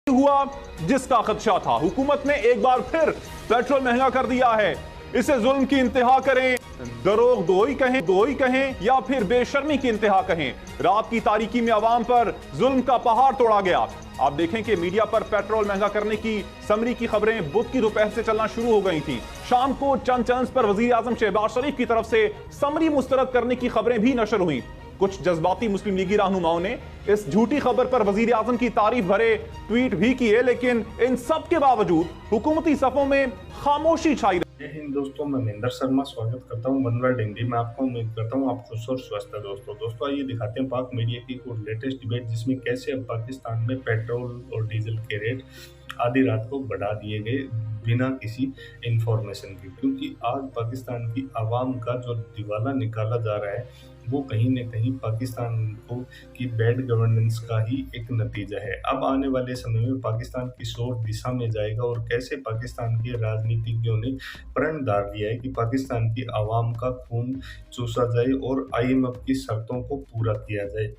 हुआ जिसका खदशा था। हुकूमत ने एक बार फिर पेट्रोल महंगा कर दिया है। इसे जुल्म की इंतहा करें, दरोगदोई कहें या फिर बेशर्मी की इंतहा कहें, रात की तारीकी में आवाम पर जुल्म का पहाड़ तोड़ा गया। आप देखें कि मीडिया पर पेट्रोल महंगा करने की समरी की खबरें बुध की दोपहर से चलना शुरू हो गई थीं। शाम को चंद चांस पर वजीर आजम शहबाज शरीफ की तरफ से समरी मुस्तरद करने की खबरें भी नशर हुई। कुछ जज्बाती मुस्लिम लीगी रहनुमाओं ने इस झूठी खबर पर वजीर आजम की तारीफ भरे ट्वीट भी किए, लेकिन इन सब के बावजूद हुकूमती सफों में खामोशी छाई। जय हिंद दोस्तों, मैं महेंद्र शर्मा स्वागत करता हूं वन वर्ल्ड हिंदी में। आपको उम्मीद करता हूं आप खुश और स्वस्थ है। दोस्तों आइए दिखाते हैं पाक मीडिया की कोई लेटेस्ट डिबेट, जिसमें कैसे अब पाकिस्तान में पेट्रोल और डीजल के रेट आधी रात को बढ़ा दिए गए बिना किसी इंफॉर्मेशन के। क्योंकि आज पाकिस्तान की आवाम का जो दिवाला निकाला जा रहा है वो कहीं न कहीं पाकिस्तान को की बैड गवर्नेंस का ही एक नतीजा है। अब आने वाले समय में पाकिस्तान किस और दिशा में जाएगा और कैसे पाकिस्तान के राजनीतिज्ञों ने प्रण धार लिया है कि पाकिस्तान की आवाम का खून चूसा जाए और IMF की शर्तों को पूरा किया जाए।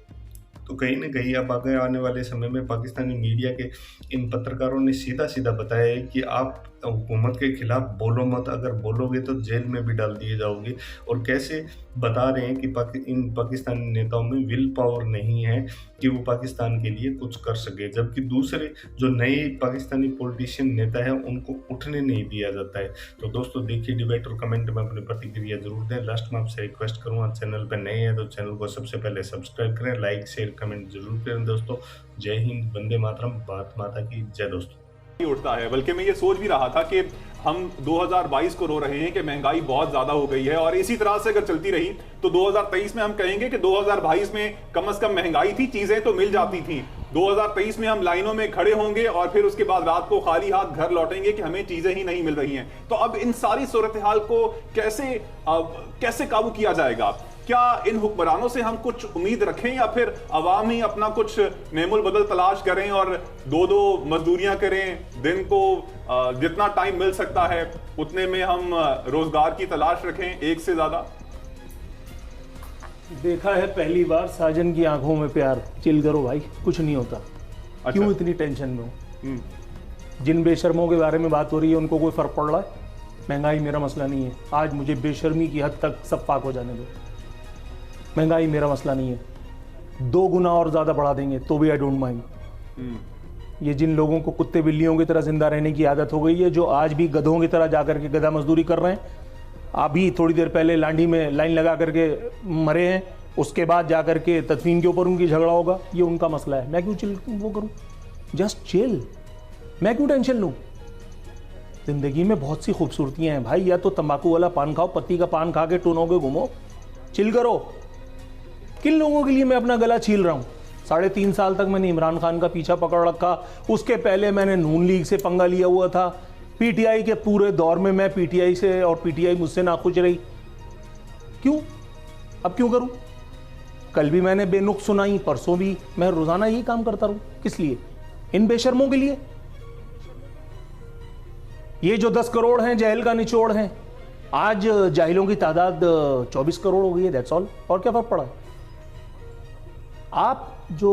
तो कहीं न कहीं अब आगे आने वाले समय में पाकिस्तानी मीडिया के इन पत्रकारों ने सीधा सीधा बताया है कि आप हुकूमत के खिलाफ बोलो मत, अगर बोलोगे तो जेल में भी डाल दिए जाओगे। और कैसे बता रहे हैं कि इन पाकिस्तानी नेताओं में विल पावर नहीं है कि वो पाकिस्तान के लिए कुछ कर सके, जबकि दूसरे जो नए पाकिस्तानी पॉलिटिशियन नेता है उनको उठने नहीं दिया जाता है। तो दोस्तों देखिए डिबेट और कमेंट में अपनी प्रतिक्रिया जरूर दें। लास्ट में आपसे रिक्वेस्ट करूँगा, चैनल पर नए हैं तो चैनल को सबसे पहले सब्सक्राइब करें, लाइक शेयर कमेंट जरूर करें। दोस्तों जय हिंद, वंदे मातरम, भारत माता की जय। दोस्तों उठता है, बल्कि मैं ये सोच भी रहा था कि हम 2022 को रो रहे हैं कि महंगाई बहुत ज्यादा हो गई है, और इसी तरह से अगर चलती रही तो 2023 में हम कहेंगे कि 2022 में कम से कम महंगाई थी, चीजें तो मिल जाती थी। 2023 में हम लाइनों में खड़े होंगे और फिर उसके बाद रात को खाली हाथ घर लौटेंगे कि हमें चीजें ही नहीं मिल रही हैं। तो अब इन सारी सूरत हाल को कैसे काबू किया जाएगा? क्या इन हुक्मरानों से हम कुछ उम्मीद रखें या फिर अवाम ही अपना कुछ नेमुल बदल तलाश करें और दो मजदूरियां करें, दिन को जितना टाइम मिल सकता है उतने में हम रोजगार की तलाश रखें एक से ज्यादा? देखा है पहली बार साजन की आंखों में प्यार। चिल करो भाई, कुछ नहीं होता। अच्छा। क्यों इतनी टेंशन में हो? जिन बेशर्मों के बारे में बात हो रही है उनको कोई फर्क पड़ रहा है? महंगाई मेरा मसला नहीं है। आज मुझे बेशर्मी की हद तक सब पाक हो जाने दो। महंगाई मेरा मसला नहीं है। 2 गुना और ज्यादा बढ़ा देंगे तो भी आई डोंट माइंड। ये जिन लोगों को कुत्ते बिल्लियों की तरह जिंदा रहने की आदत हो गई है, जो आज भी गधों की तरह जाकर के गधा मजदूरी कर रहे हैं, अभी थोड़ी देर पहले लांडी में लाइन लगा करके मरे हैं, उसके बाद जाकर के तदफीन के ऊपर उनकी झगड़ा होगा, ये उनका मसला है। मैं क्यों चिल वो करूं? Just chill. मैं क्यों टेंशन लूं? जिंदगी में बहुत सी खूबसूरतियां हैं भाई। या तो तंबाकू वाला पान खाओ, पत्ती का पान खा के टूनोगे घूमो, चिल करो। किन लोगों के लिए मैं अपना गला छील रहा हूं? 3.5 साल तक मैंने इमरान खान का पीछा पकड़ रखा, उसके पहले मैंने नून लीग से पंगा लिया हुआ था, PTI के पूरे दौर में मैं PTI से और PTI मुझसे नाखुश रही। क्यों? अब क्यों करूं? कल भी मैंने बेनुक्स सुनाई, परसों भी। मैं रोजाना यही काम करता रहूं। किस लिए? इन बेशर्मों के लिए। ये जो 10 करोड़ हैं जहल का निचोड़ हैं, आज जाहिलों की तादाद 24 करोड़ हो गई है, दैट्स ऑल। और क्या फर्क पड़ा? आप जो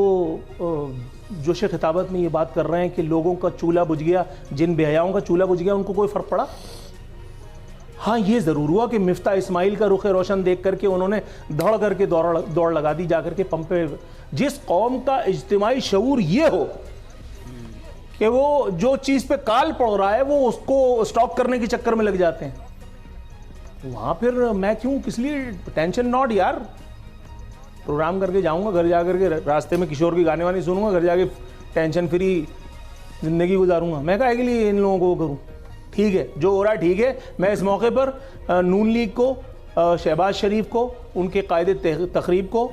जोश खिताबत में ये बात कर रहे हैं कि लोगों का चूल्हा बुझ गया, जिन बेहयाओं का चूल्हा बुझ गया उनको कोई फर्क पड़ा? हाँ, ये जरूर हुआ कि मिफ्ता इस्माइल का रुख रोशन देख करके उन्होंने धड़ करके दौड़ लगा दी जाकर के पंप पे। जिस कौम का इज्तिमाई शऊर ये हो कि वो जो चीज पे काल पड़ रहा है वो उसको स्टॉप करने के चक्कर में लग जाते हैं, वहां फिर मैं क्यों, किस लिए टेंशन? नॉट यार। प्रोग्राम करके जाऊंगा, घर जाकर के रास्ते में किशोर की गाने वाने सुनूंगा, घर जाके टेंशन फ्री जिंदगी गुजारूंगा। मैं काहे के लिए इन लोगों को करूं? ठीक है, जो हो रहा है ठीक है। मैं इस मौके पर नून लीग को, शहबाज शरीफ को, उनके कायदे तकरीब को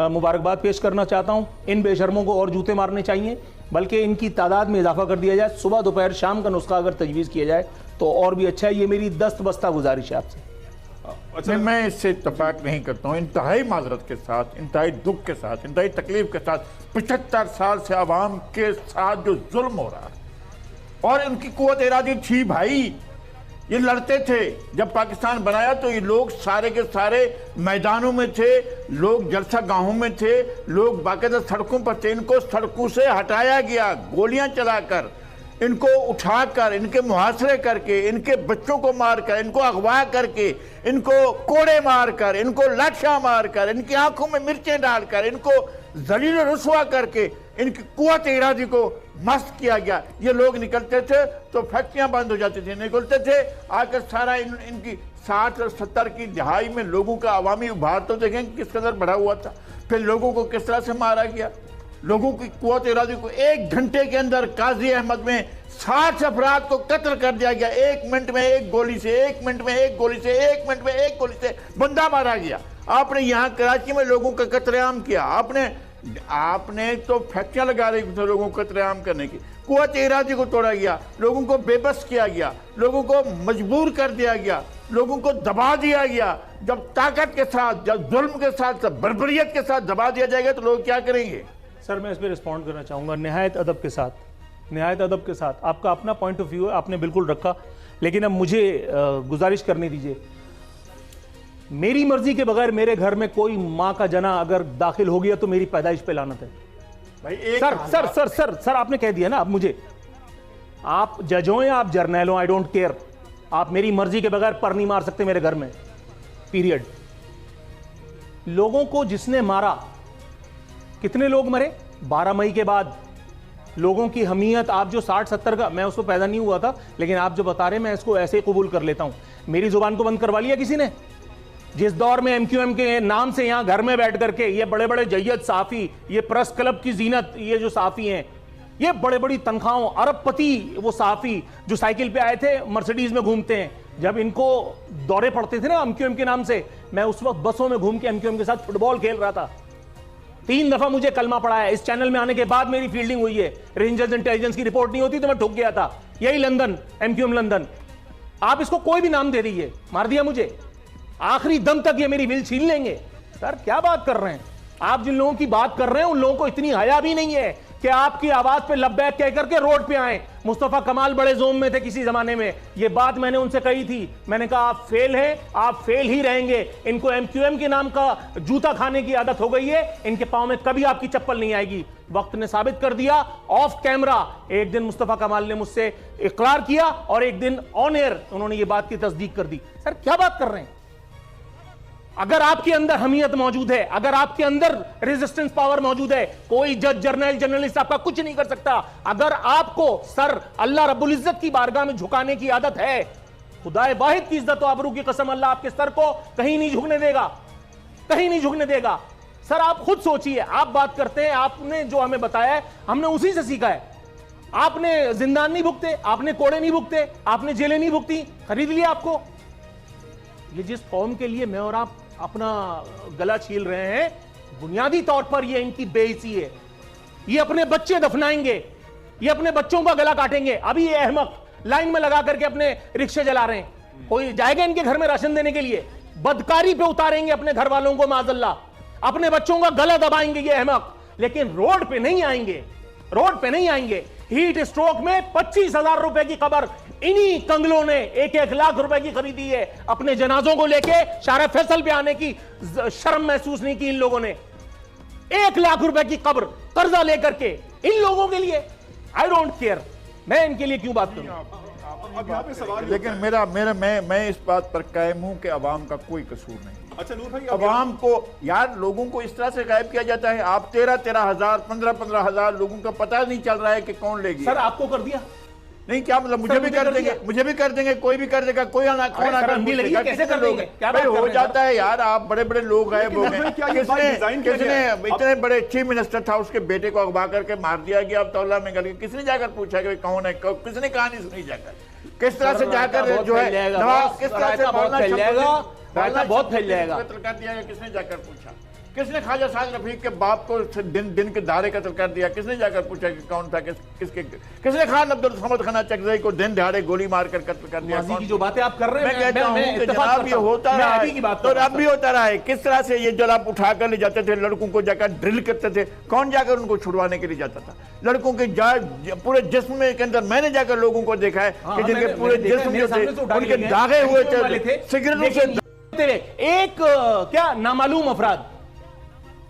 मुबारकबाद पेश करना चाहता हूं। इन बेशर्मों को और जूते मारने चाहिए, बल्कि इनकी तादाद में इजाफा कर दिया जाए। सुबह दोपहर शाम का नुस्खा अगर तजवीज़ किया जाए तो और भी अच्छा है। ये मेरी दस्त बस्ता गुजारिश है आपसे। अच्छा, मैं इससे इत्तफाक नहीं करता हूँ। इंतहाई माजरत के साथ, इंतहाई दुख के साथ, इंतहाई तकलीफ के साथ 75 साल से आवाम के साथ जो जुल्म हो रहा है, और उनकी कुव्वत इरादी थी भाई, ये लड़ते थे। जब पाकिस्तान बनाया तो ये लोग सारे के सारे मैदानों में थे, लोग जलसा गांवों में थे, लोग बाकायदा सड़कों पर थे। इनको सड़कों से हटाया गया गोलियां चलाकर, इनको उठाकर, इनके मुहासरे करके, इनके बच्चों को मारकर, इनको अगवा करके, इनको कोड़े मारकर, इनको लाठियां मारकर, इनकी आंखों में मिर्चें डालकर, इनको जलील रुसवा करके इनकी कुव्वत इरादी को मस्त किया गया। ये लोग निकलते थे तो फैक्ट्रियां बंद हो जाती थी, निकलते थे आकर सारा इनकी 60 और 70 की दहाई में लोगों का अवामी उभार तो देखें किस कदर बढ़ा हुआ था। फिर लोगों को किस तरह से मारा गया, लोगों की कुव्वत इरादी को 1 घंटे के अंदर काजी अहमद में 60 अफराद को कत्ल कर दिया गया। 1 मिनट में 1 गोली से, 1 मिनट में 1 गोली से, 1 मिनट में 1 गोली से बंदा मारा गया। आपने यहाँ कराची में लोगों का कत्लेआम किया, आपने तो फैक्ट्रियां लगा रही थी लोगों को कत्लेआम करने की। कुव्वत इरादी को तोड़ा गया, लोगों को बेबस किया गया, लोगों को मजबूर कर दिया गया, लोगों को दबा दिया गया। जब ताकत के साथ, जब जुल्म के साथ, जब बर्बरियत के साथ दबा दिया जाएगा तो लोग क्या करेंगे? सर मैं इस पर रिस्पॉन्ड करना चाहूँगा निहायत अदब के साथ, निहायत अदब के साथ। आपका अपना पॉइंट ऑफ व्यू है, आपने बिल्कुल रखा, लेकिन अब मुझे गुजारिश करने दीजिए। मेरी मर्जी के बगैर मेरे घर में कोई माँ का जना अगर दाखिल हो गया तो मेरी पैदाइश पे लानत है भाई। सर आपने कह दिया ना। अब मुझे, आप जज हो या आप जर्नैल हो, आई डोंट केयर, आप मेरी मर्जी के बगैर पर नहीं मार सकते मेरे घर में, पीरियड। लोगों को जिसने मारा, कितने लोग मरे 12 मई के बाद? लोगों की हमीयत, आप जो 60-70 का, मैं उसको पैदा नहीं हुआ था, लेकिन आप जो बता रहे हैं मैं इसको ऐसे ही कबूल कर लेता हूं। मेरी जुबान को बंद करवा लिया किसी ने? जिस दौर में एमक्यूएम के नाम से यहां घर में बैठ करके ये बड़े बड़े जय्यद साफी, ये प्रेस क्लब की जीनत, ये जो साफी हैं, ये बड़े बड़ी तनख्वाहों, अरबपति वो साफी जो साइकिल पे आए थे, मर्सिडीज में घूमते हैं, जब इनको दौरे पड़ते थे ना एमक्यूएम के नाम से, मैं उस वक्त बसों में घूम के एमक्यूएम के साथ फुटबॉल खेल रहा था। 3 दफा मुझे कलमा पड़ा है। इस चैनल में आने के बाद मेरी फील्डिंग हुई है। रेंजर्स इंटेलिजेंस की रिपोर्ट नहीं होती तो मैं ठुक गया था। यही लंदन, एमक्यूएम लंदन, आप इसको कोई भी नाम दे दीजिए, मार दिया मुझे। आखिरी दम तक ये मेरी विल छीन लेंगे। सर क्या बात कर रहे हैं आप? जिन लोगों की बात कर रहे हैं उन लोगों को इतनी हया भी नहीं है कि आपकी आवाज पे लब्बैक कह करके रोड पे आए। मुस्तफा कमाल बड़े जोम में थे किसी जमाने में, ये बात मैंने उनसे कही थी। मैंने कहा आप फेल हैं, आप फेल ही रहेंगे। इनको एमक्यूएम के नाम का जूता खाने की आदत हो गई है, इनके पांव में कभी आपकी चप्पल नहीं आएगी। वक्त ने साबित कर दिया ऑफ कैमरा। एक दिन मुस्तफा कमाल ने मुझसे इकरार किया और एक दिन ऑन एयर उन्होंने ये बात की तस्दीक कर दी। सर क्या बात कर रहे हैं? अगर आपके अंदर हमीयत मौजूद है, अगर आपके अंदर रेजिस्टेंस पावर मौजूद है, कोई जज, जर्नल, जर्नलिस्ट आपका कुछ नहीं कर सकता। अगर आपको सर अल्लाह रब्बुल इज्जत की बारगाह में झुकाने की आदत है, खुदाए वाहिद की इज्जत और आबरू की कसम, अल्लाह आपके सर को कहीं नहीं झुकने देगा, कहीं नहीं झुकने देगा। सर आप खुद सोचिए, आप बात करते हैं, आपने जो हमें बताया है हमने उसी से सीखा है। आपने जिंदान नहीं भुगते, आपने कोड़े नहीं भुगते, आपने जेलें नहीं भुगती, खरीद लिया आपको। ये जिस कौम के लिए मैं और आप अपना गला छील रहे हैं, बुनियादी तौर पर ये इनकी बेइज्जती है। ये अपने बच्चे दफनाएंगे, ये अपने बच्चों का गला काटेंगे। अभी ये अहमक लाइन में लगा करके अपने रिक्शे जला रहे हैं, कोई जाएगा इनके घर में राशन देने के लिए? बदकारी पे उतारेंगे अपने घर वालों को माजल्ला, अपने बच्चों का गला दबाएंगे ये अहमक, लेकिन रोड पे नहीं आएंगे, रोड पे नहीं आएंगे। हीट स्ट्रोक में 25,000 रुपए की कबर इन्हीं कंगलों ने 1-1 लाख रुपए की खरीदी है। अपने जनाजों को लेके शारा फैसल पे आने की शर्म महसूस नहीं की इन लोगों ने। 1 लाख रुपए की कब्र कर्जा लेकर के इन लोगों के लिए। आई डोंट केयर, मैं इनके लिए क्यों बात करूं। अब यहाँ पे सवाल, लेकिन मैं इस बात पर कायम हूं कि अवाम का कोई कसूर नहीं। अच्छा नूर भाई, अवाम को यार, लोगों को इस तरह से गायब किया जाता है। आप 13-13 हजार, 15-15 हजार लोगों का पता नहीं चल रहा है कि कौन ले गया। सर आपको कर दिया नहीं, क्या मतलब? मुझे भी कर देंगे, मुझे भी कर देंगे, कोई भी कर देगा, कोई आना कौन आकर कैसे कर देंगे? क्या भाई हो जाता है यार। आप बड़े बड़े लोग गायब हो गए। किसने इतने बड़े चीफ मिनिस्टर था, उसके बेटे को अगवा करके मार दिया गया अब तौला में गल। किसने जाकर पूछा कि कौन है? किसने कहानी सुनी जाकर? किस तरह से जाकर जो है नवाज, किस तरह से बहुत फैल जाएगा, बहुत फैल जाएगा। कर दिया, किसने जाकर पूछा? किसने ख्वाजा साद रफीक के बाप को दिन के दहाड़े कत्ल कर दिया? किसने जाकर पूछा कि कौन था? किसने खान अब्दुल समद खाना चकजई को दिन दहाड़े गोली मारकर कत्ल कर दिया? माजी की जो बातें आप कर रहे हैं, मैं कहता हूं कि जनाब ये होता रहा है तो अब भी होता रहा है। किस तरह से ये जब आप उठाकर ले जाते थे, लड़कों को जाकर ड्रिल करते थे, कौन जाकर उनको छुड़वाने के लिए जाता था? लड़कों के पूरे जिस्म के अंदर मैंने जाकर लोगों को देखा है कि जिनके पूरे जिस्म जो थे उनके दागे हुए थे सिगरेटों से। एक क्या नामालूम अफराद,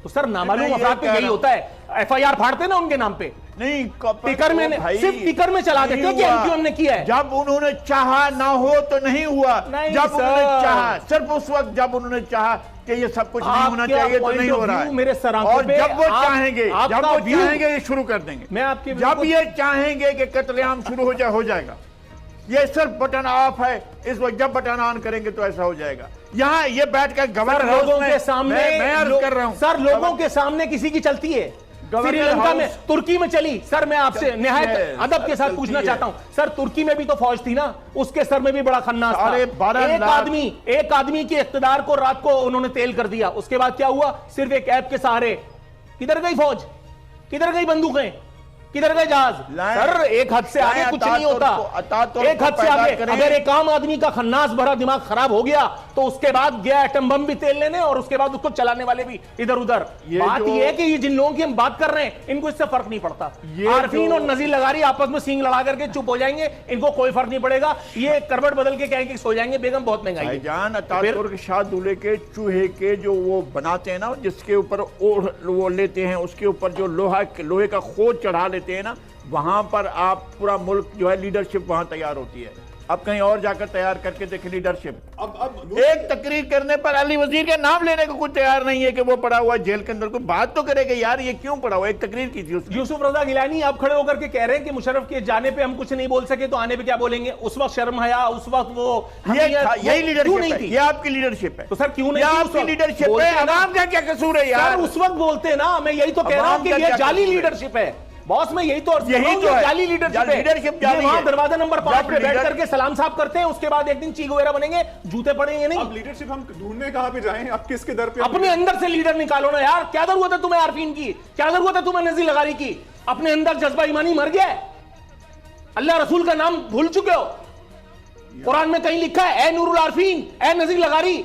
तो सर नामालूम अफराद पे यही होता है, एफआईआर फाड़ते ना उनके नाम पे। नहीं, टिकर में सिर्फ टिकर में चला देते हैं कि एमक्यूएम ने किया है। जब उन्होंने चाहा ना हो तो नहीं हुआ, जब उन्होंने चाहा, सिर्फ उस वक्त जब उन्होंने चाहा कि ये सब कुछ नहीं होना चाहिए तो नहीं हो रहा है। मेरे सर और जब वो चाहेंगे, जब वो चाहेंगे ये शुरू कर देंगे। मैं आपके जब ये चाहेंगे कि कत्लेआम शुरू हो जाएगा। ये सिर्फ बटन ऑफ है, इस वक्त जब बटन ऑन करेंगे तो ऐसा हो जाएगा। यहाँ ये बैठकर गवर्नर लोगों के सामने मैं अर्ज कर रहा हूं सर, लोगों के सामने किसी की चलती है। श्रीलंका में, तुर्की में चली। सर मैं आपसे निहायत अदब के साथ पूछना चाहता हूं, सर तुर्की में भी तो फौज थी ना, उसके सर में भी बड़ा खन्नास था। एक आदमी के इख्तिदार को रात को उन्होंने तेल कर दिया, उसके बाद क्या हुआ? सिर्फ एक ऐप के सहारे किधर गई फौज, किधर गई बंदूकें, किधर गए जहाज? सर एक हद से आगे कुछ नहीं होता, एक हद से आगे। अगर एक आम आदमी का खन्नास भरा दिमाग खराब हो गया तो उसके बाद गया एटम बम भी तेल लेने, और उसके बाद उसको चलाने वाले भी इधर उधर। बात यह है कि ये जिन लोगों की हम बात कर रहे हैं इनको इससे फर्क नहीं पड़ता। आरफीन और नजीर लगारी आपस में सींग लड़ा करके चुप हो जाएंगे, इनको कोई फर्क नहीं पड़ेगा। ये करवट बदल के कहेंगे सो जाएंगे, बेगम बहुत महंगाई है। जान अतातुर्क शाह दूल्हे के चूहे के जो वो बनाते हैं ना, जिसके ऊपर वो लेते हैं, उसके ऊपर जो लोहे का खोद चढ़ा लेते हैं ना, वहां पर आप पूरा मुल्क जो है लीडरशिप वहां तैयार होती है। अब कहीं और जाकर तैयार करके देखें लीडरशिप। अब एक तकरीर करने पर अली वजीर के नाम लेने को कुछ तैयार नहीं है कि वो पड़ा हुआ जेल के अंदर। कोई बात तो करेगा यार, ये क्यों पड़ा हुआ? एक तकरीर की थी उसने। यूसुफ रजा गिलानी आप खड़े होकर के कह रहे हैं कि मुशर्रफ के जाने पे हम कुछ नहीं बोल सके तो आने पे क्या बोलेंगे? उस वक्त शर्म हया, उस वक्त वो यही लीडरशिप है, ये आपकी लीडरशिप है। तो सर क्यों नहीं? आपकी लीडरशिप है, आवाम का क्या कसूर है यार? उस वक्त बोलते ना, मैं यही तो कह रहा हूं कि ये जाली लीडरशिप है बॉस। में यही तो जाली लीडरशिप है। वहां दरवाजा नंबर 5 पे बैठ करके सलाम साहब करते हैं, उसके बाद एक दिन चीख वगैरह बनेंगे, जूते पड़ेंगे नहीं। अब लीडरशिप हम ढूंढने कहां पे जाएं? अब किसके दर पे? अपने अंदर से लीडर निकालो ना यार। क्या जरूरत है तुम्हें आरफीन की? क्या जरूरत है तुम्हें नजीर लगारी की? अपने अंदर जज्बा ईमानी मर गया है। अल्लाह रसूल का नाम भूल चुके हो। कुरान में कहीं लिखा है ए नूरुल आरफीन, ए नजीर लगारी।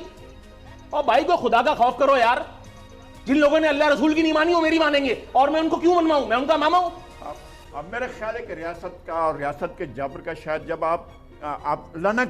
और भाई को खुदा का खौफ करो यार। जिन लोगों ने अल्लाह रसूल की नहीं मानी वो मेरी मानेंगे, और मैं उनको क्यों मनवाऊं? मैं उनका मामा हूं। अब मेरा ख्याल है कि रियासत का और रियासत के जबर का शायद जब आप अल्लाह ना